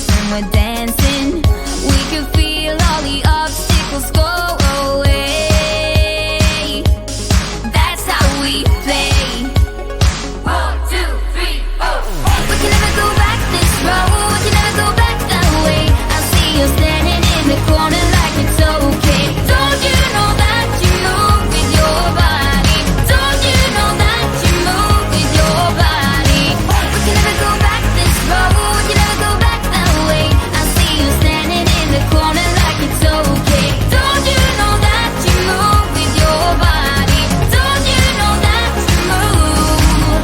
dance and we're dancing. We can feel all the obstacles go away. That's how we play. 1, 2, 3, 4. We can never go back this road. We can never go back that way. I see you standing in the corner like it's okay. Don't you know that you move with your body? Don't you know that you move with your body? We can never go back this road. We can never go back that way. I see you standing in the corner like it's okay. Don't you know that you move with your body? Don't you know that you move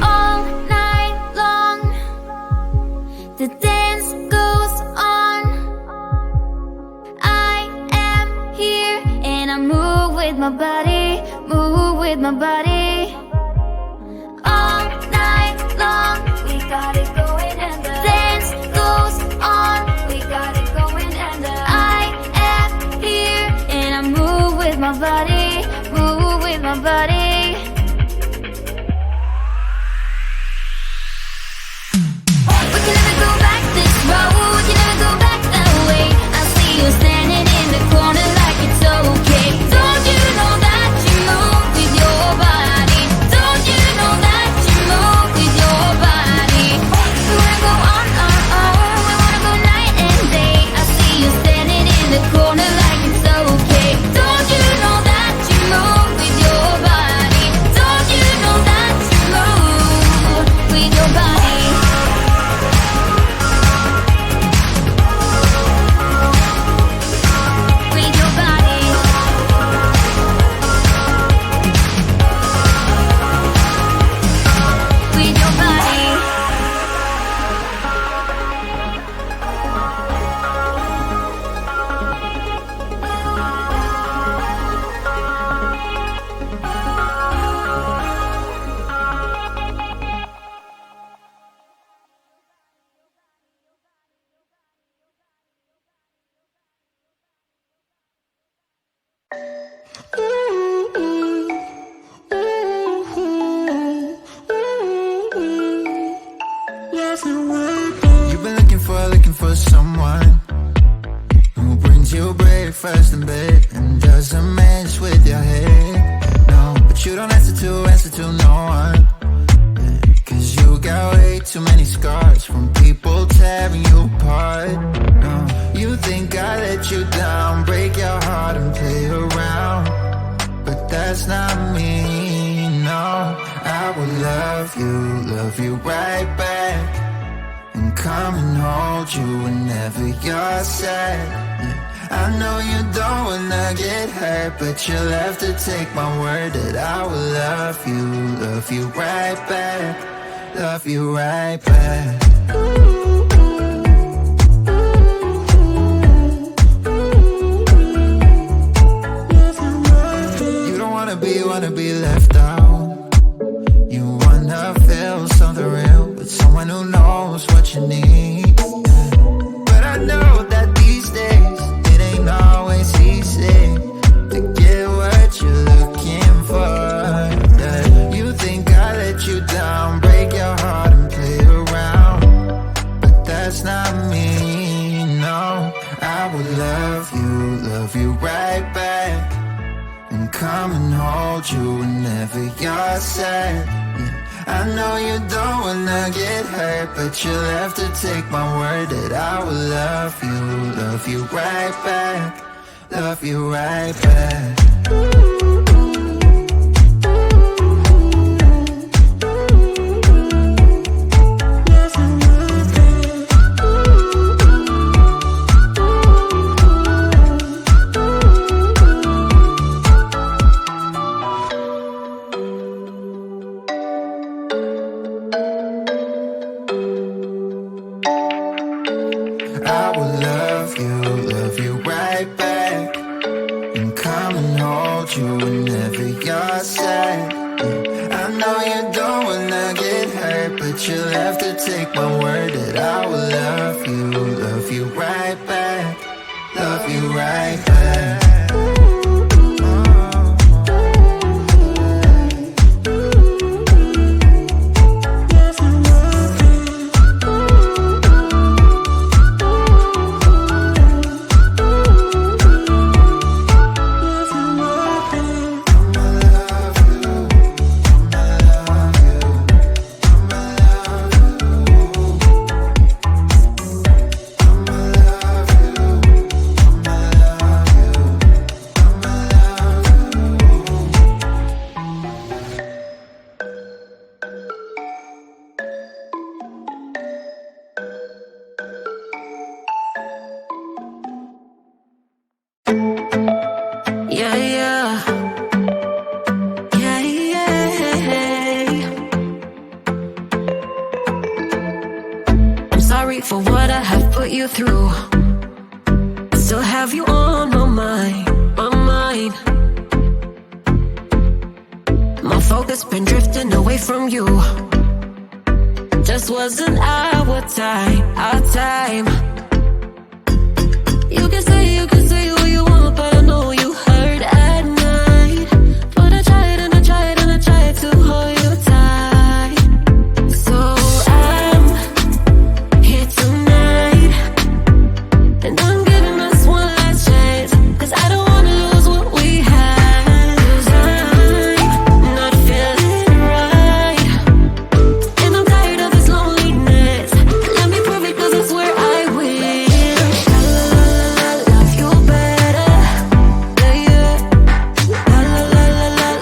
all night long? The dance goes on. I am here and I move with my body, move with my body. All night long, we got it going and the dance goes on. We got it going and I am here and I move with my body, move with my body. We can never go back this road. We can never go back that way. I see you standing in the corner like it's okay. Don't you know that you move with your body? Don't you know that you move with your body? We wanna go on our own. We wanna go night and day. I see you standing in the corner like it's okay. Don't you know that you move with your body? Don't you know that you move with your body? With your body. With your body. You've been looking for someone who brings you breakfast in bed and doesn't mess with your head. No, but you don't answer to no one. Cause you got way too many scars from people tearing you apart. No, you think I let you down, break your heart and play around. But that's not me, no. I will love you right back. And come and hold you whenever you're sad. I know you don't wanna get hurt, but you'll have to take my word that I will love you right back. Love you right back. You don't wanna be left out. You wanna feel something real with someone who knows what you need. But I know that these days it ain't always easy to get what you're looking for. Yeah. You think I let you down, break your heart and play around. But that's not me, no. I would love you right back. And come and hold you whenever you're sad. I know you don't wanna get hurt, but you'll have to take my word that I will love you right back. Love you right back. I will love you right back. And come and hold you whenever you're sad. I know you don't wanna get hurt, but you'll have to take my word that I will love you right back. Love you right back. sorry for what I have put you through. I still have you on my mind, my mind. My focus been drifting away from you. Just wasn't our time, our time. You can say what you want, but I know you hurt at night. But I tried and I tried and I tried to hold you tight. So I'm here tonight, and I'm giving us one last chance, 'cause I don't wanna lose what we had. 'Cause I'm not feeling right, and I'm tired of this loneliness. Let me prove it, 'cause I swear I will. Love you better, yeah, yeah.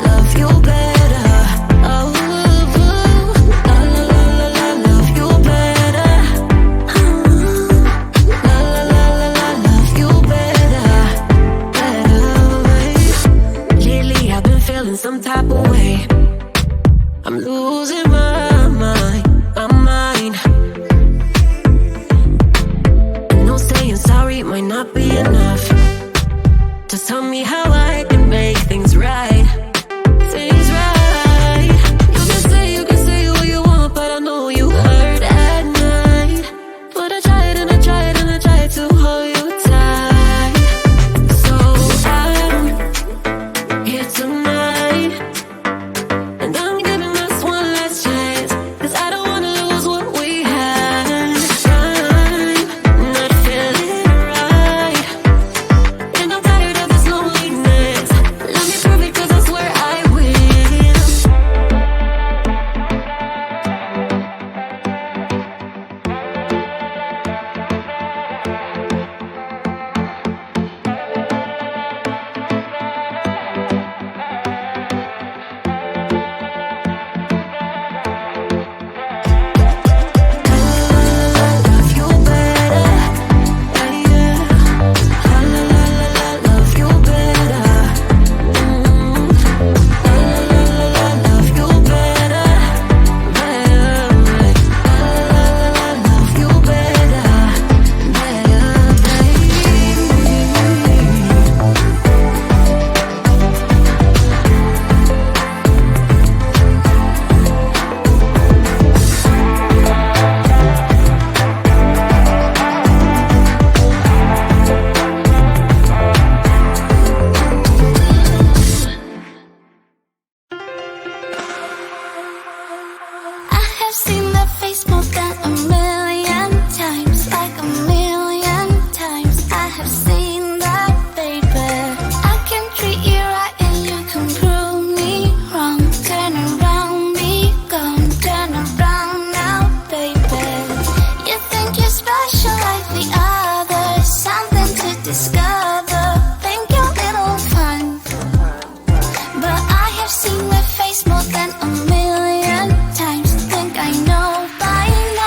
Love you better. Oh, love you better. Love you better, better. Lately I've been feeling some type of way. I'm losing my mind, my mind. I know saying sorry might not be enough. Just tell me how I can make things right, things right. You can say what you want, but I know you hurt at night. But I tried and I tried and I tried to hold you tight. So I'm here tonight, and I'm giving us one last chance, 'cause I don't wanna lose what we had. I'm not feeling right, and I'm tired of this loneliness. Let me prove it, 'cause I swear I will. Love you better, yeah, yeah. Love you better. Love you better, better. Love you better, I have seen that face more than a million times, like a million times. I have seen that, baby. I can treat you right and you can prove me wrong. Turn around, be gone. Turn around now, baby. You think you're special like the others, something to discover. Think you're little fun, but I have seen that face more than a million times. Think I know by now.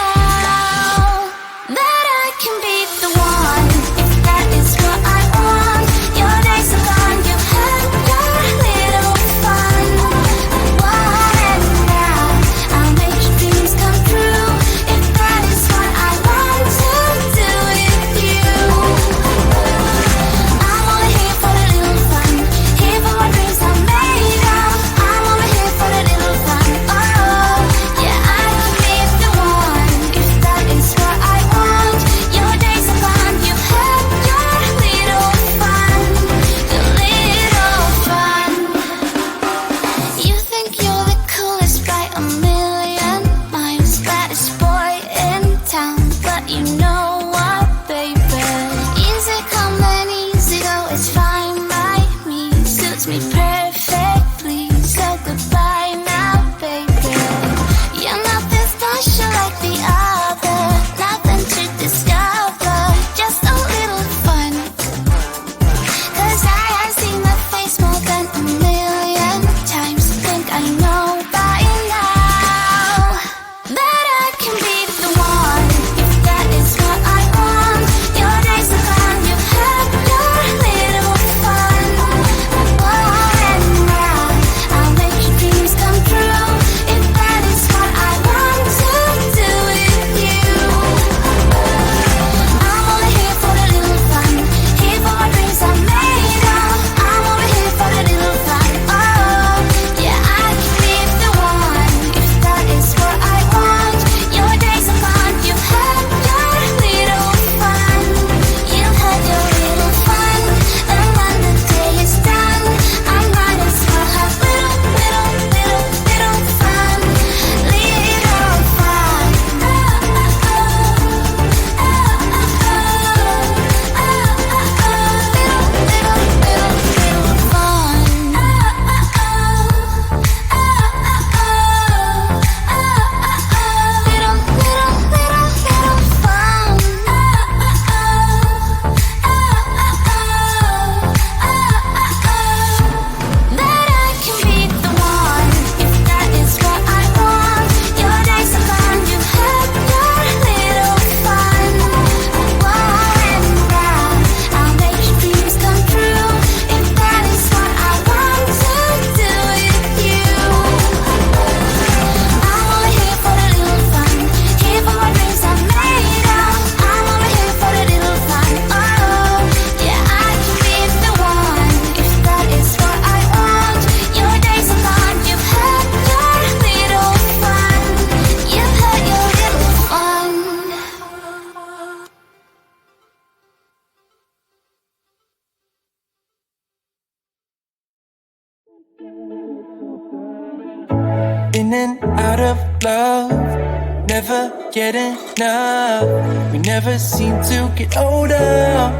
never get enough. We never seem to get older.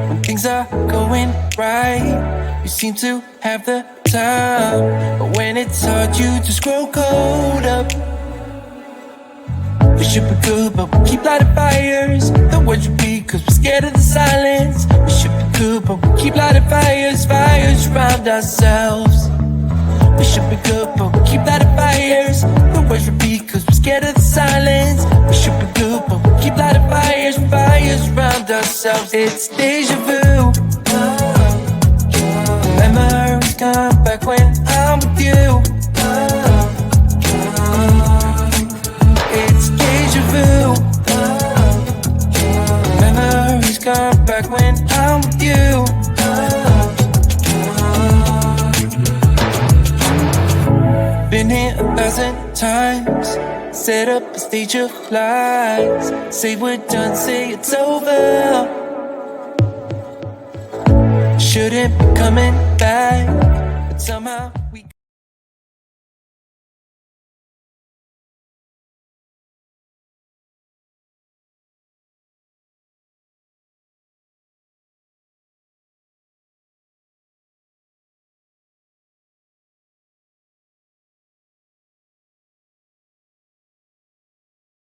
When things are going right, you seem to have the time. But when it's hard, you just grow cold up. We should be good, but we keep lighting fires. The words repeat, cause we're scared of the silence. We should be good, but we keep lighting fires. Fires around ourselves. We should be good, but we keep lighting fires. The words repeat, cause we're scared of the silence. We should be good, but we keep lighting fires. Fires around ourselves. It's deja vu. Memories come back when I'm with you. It's deja vu. Memories come back when I'm with you. Been here 1,000 times. Set up a stage of lies. Say we're done, say it's over. Shouldn't be coming back, but somehow